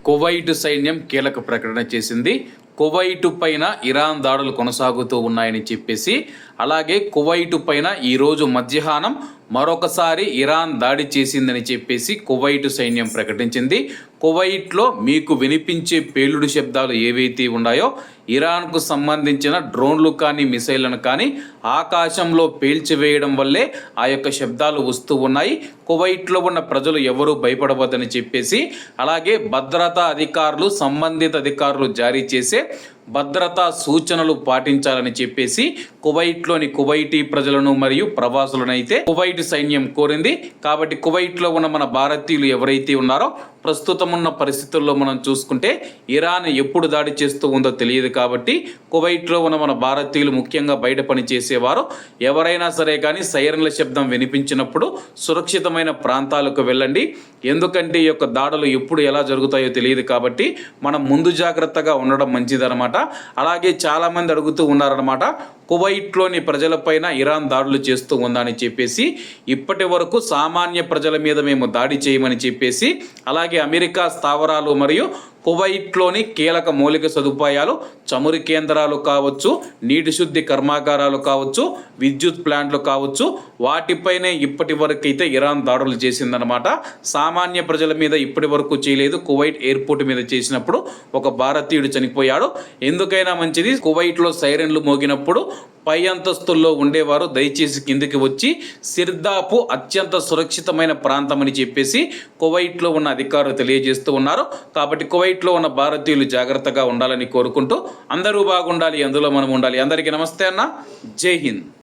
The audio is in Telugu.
కువైట్ సైన్యం కీలక ప్రకటన చేసింది. కువైట్ పైన ఇరాన్ దాడులు కొనసాగుతూ ఉన్నాయని చెప్పేసి, అలాగే కువైట్ పైన ఈరోజు మధ్యాహ్నం మరొకసారి ఇరాన్ దాడి చేసిందని చెప్పేసి కువైట్ సైన్యం ప్రకటించింది. కువైట్లో మీకు వినిపించే పేలుడు శబ్దాలు ఏవైతే ఉన్నాయో, ఇరాన్కు సంబంధించిన డ్రోన్లు కానీ మిసైళ్లను కానీ ఆకాశంలో పేల్చివేయడం వల్లే ఆ యొక్క శబ్దాలు వస్తూ ఉన్నాయి. కువైట్లో ఉన్న ప్రజలు ఎవరూ భయపడవద్దని చెప్పేసి, అలాగే భద్రతా అధికారులు సంబంధిత అధికారులు జారీ చేసే భద్రతా సూచనలు పాటించాలని చెప్పేసి కువైట్లోని కువైటీ ప్రజలను మరియు ప్రవాసులను అయితే కువైట్ సైన్యం కోరింది. కాబట్టి కువైట్లో ఉన్న మన భారతీయులు ఎవరైతే ఉన్నారో, ప్రస్తుతం ఉన్న పరిస్థితుల్లో మనం చూసుకుంటే ఇరాన్ ఎప్పుడు దాడి చేస్తూ ఉందో తెలియదు. కాబట్టి కువైట్లో ఉన్న మన భారతీయులు ముఖ్యంగా బయట పని చేసేవారు ఎవరైనా సరే కానీ సైరన్ల శబ్దం వినిపించినప్పుడు సురక్షితమైన ప్రాంతాలకు వెళ్ళండి. ఎందుకంటే ఈ యొక్క దాడులు ఎప్పుడు ఎలా జరుగుతాయో తెలియదు. కాబట్టి మనం ముందు జాగ్రత్తగా ఉండడం మంచిదన్నమాట. అలాగే చాలామంది అడుగుతూ ఉన్నారన్నమాట, కువైట్లోని ప్రజలపైన ఇరాన్ దాడులు చేస్తూ ఉందని చెప్పేసి. ఇప్పటి వరకు సామాన్య ప్రజల మీద మేము దాడి చేయమని చెప్పేసి, అలాగే అమెరికా స్థావరాలు మరియు కువైట్లోని కీలక మౌలిక సదుపాయాలు, చమురు కేంద్రాలు కావచ్చు, నీటి శుద్ధి కర్మాగారాలు కావచ్చు, విద్యుత్ ప్లాంట్లు కావచ్చు, వాటిపైనే ఇప్పటి వరకు అయితే ఇరాన్ దాడులు చేసిందనమాట. సామాన్య ప్రజల మీద ఇప్పటి వరకు చేయలేదు. కువైట్ ఎయిర్పోర్ట్ మీద చేసినప్పుడు ఒక భారతీయుడు చనిపోయాడు. ఎందుకైనా మంచిది, కువైట్లో సైరన్లు మోగినప్పుడు పై అంతస్తుల్లో ఉండేవారు దయచేసి కిందికి వచ్చి, సిర్దాపు అత్యంత సురక్షితమైన ప్రాంతం అని చెప్పేసి కువైట్లో ఉన్న అధికారులు తెలియజేస్తూ ఉన్నారు. కాబట్టి కువైట్లో ఉన్న భారతీయులు జాగ్రత్తగా ఉండాలని కోరుకుంటూ, అందరూ బాగుండాలి, అందులో మనం ఉండాలి. అందరికీ నమస్తే అన్న, జై హింద్.